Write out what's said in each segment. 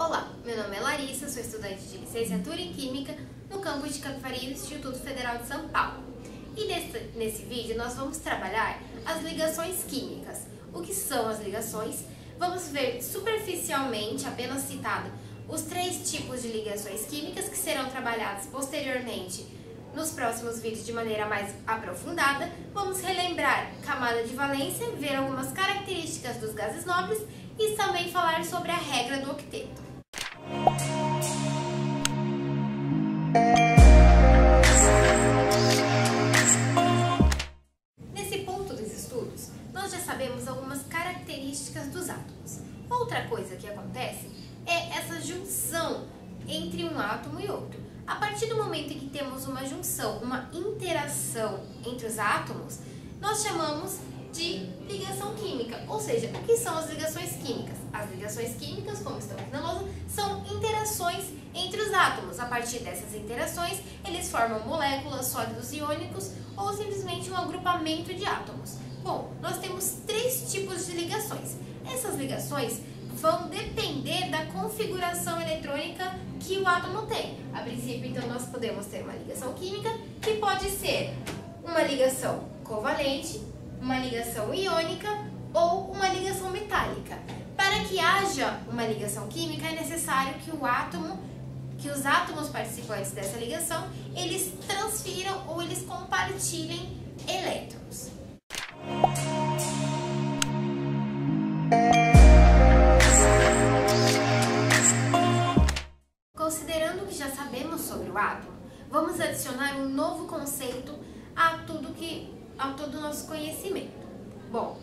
Olá, meu nome é Larissa, sou estudante de licenciatura em Química no campus de Capivari do Instituto Federal de São Paulo. E nesse vídeo nós vamos trabalhar as ligações químicas. O que são as ligações? Vamos ver superficialmente, apenas citado, os 3 tipos de ligações químicas que serão trabalhados posteriormente nos próximos vídeos de maneira mais aprofundada. Vamos relembrar camada de valência, ver algumas características dos gases nobres e também falar sobre a regra do octeto. Nesse ponto dos estudos, nós já sabemos algumas características dos átomos. Outra coisa que acontece é essa junção entre um átomo e outro. A partir do momento em que temos uma junção, uma interação entre os átomos, nós chamamos de ligação química. Ou seja, o que são as ligações químicas? As ligações químicas, como estão aqui na lousa, são interações entre os átomos. A partir dessas interações, eles formam moléculas, sólidos iônicos ou simplesmente um agrupamento de átomos. Bom, nós temos 3 tipos de ligações. Essas ligações vão depender da configuração eletrônica que o átomo tem. A princípio, então, nós podemos ter uma ligação química que pode ser uma ligação covalente, uma ligação iônica ou uma ligação metálica. Para que haja uma ligação química, é necessário que os átomos participantes dessa ligação, eles transfiram ou eles compartilhem elétrons. Considerando que já sabemos sobre o átomo, vamos adicionar um novo conceito a todo o nosso conhecimento. Bom,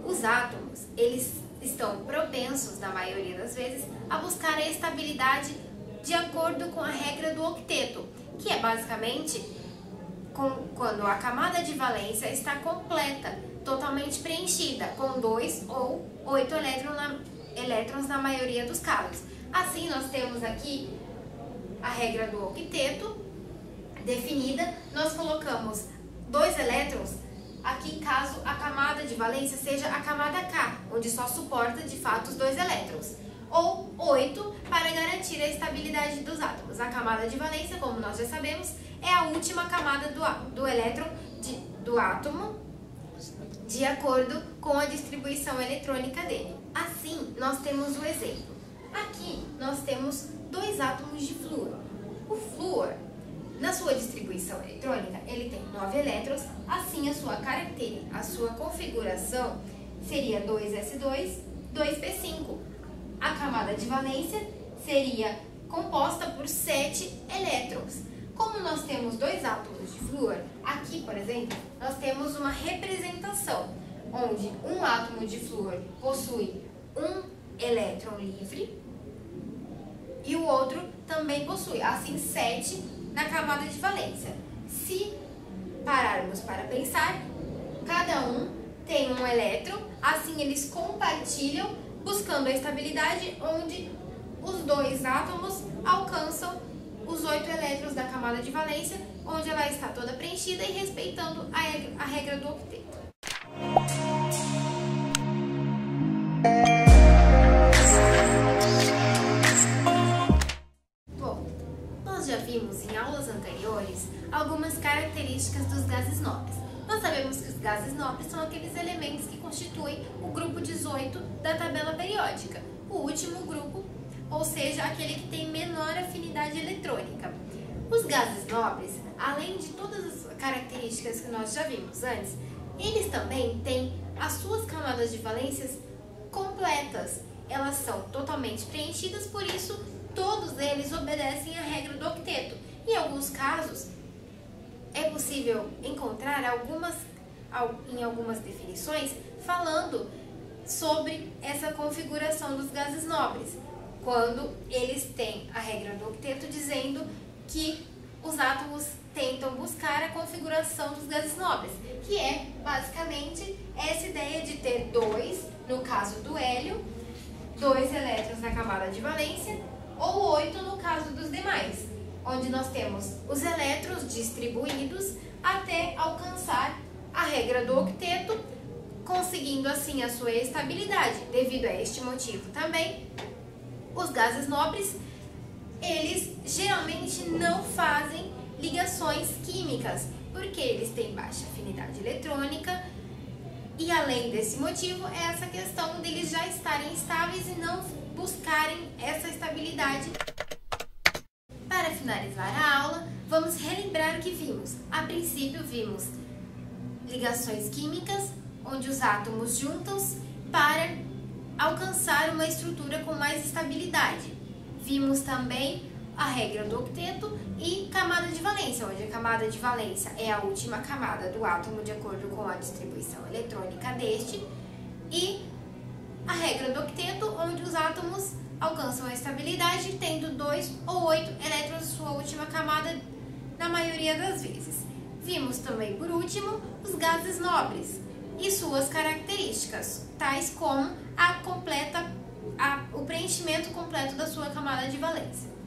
os átomos, eles estão propensos, na maioria das vezes, a buscar a estabilidade de acordo com a regra do octeto, que é basicamente quando a camada de valência está completa, totalmente preenchida, com 2 ou 8 elétrons na maioria dos casos. Assim, nós temos aqui a regra do octeto definida. Nós colocamos 2 elétrons aqui caso a camada de valência seja a camada K, onde só suporta de fato os 2 elétrons, ou 8 para garantir a estabilidade dos átomos. A camada de valência, como nós já sabemos, é a última camada do elétron do átomo, de acordo com a distribuição eletrônica dele. Assim, nós temos o exemplo. Aqui nós temos 2 átomos de flúor. O flúor, na sua distribuição eletrônica, ele tem 9 elétrons, assim a sua configuração seria 2s2, 2p5. A camada de valência seria composta por 7 elétrons. Como nós temos 2 átomos de flúor, aqui, por exemplo, nós temos uma representação, onde um átomo de flúor possui um elétron livre e o outro também possui, assim, 7 na camada de valência. Se pararmos para pensar, cada um tem um elétron, assim eles compartilham, buscando a estabilidade, onde os 2 átomos alcançam os 8 elétrons da camada de valência, onde ela está toda preenchida e respeitando a regra do octeto. Bom, nós já vimos em aulas anteriores algumas características dos gases nobres. Nós sabemos que os gases nobres são aqueles elementos que constituem o grupo 18 da tabela periódica, o último grupo, ou seja, aquele que tem menor afinidade eletrônica. Os gases nobres, além de todas as características que nós já vimos antes, eles também têm as suas camadas de valências completas. Elas são totalmente preenchidas, por isso todos eles obedecem à regra do octeto. Em alguns casos, é possível encontrar em algumas definições falando sobre essa configuração dos gases nobres, quando eles têm a regra do octeto dizendo que os átomos tentam buscar a configuração dos gases nobres, que é basicamente essa ideia de ter 2, no caso do hélio, 2 elétrons na camada de valência, ou 8 no caso dos demais, onde nós temos os elétrons distribuídos até alcançar a regra do octeto, conseguindo assim a sua estabilidade. Devido a este motivo também, Os gases nobres, eles geralmente não fazem ligações químicas, porque eles têm baixa afinidade eletrônica, e além desse motivo, é essa questão deles já estarem estáveis e não buscarem essa estabilidade. Para finalizar a aula, vamos relembrar o que vimos. A princípio, vimos ligações químicas, onde os átomos juntam-se para alcançar uma estrutura com mais estabilidade. Vimos também a regra do octeto e camada de valência, onde a camada de valência é a última camada do átomo de acordo com a distribuição eletrônica deste, e a regra do octeto, onde os átomos alcançam a estabilidade tendo 2 ou 8 elétrons em sua última camada na maioria das vezes. Vimos também, por último, os gases nobres e suas características, tais como o preenchimento completo da sua camada de valência.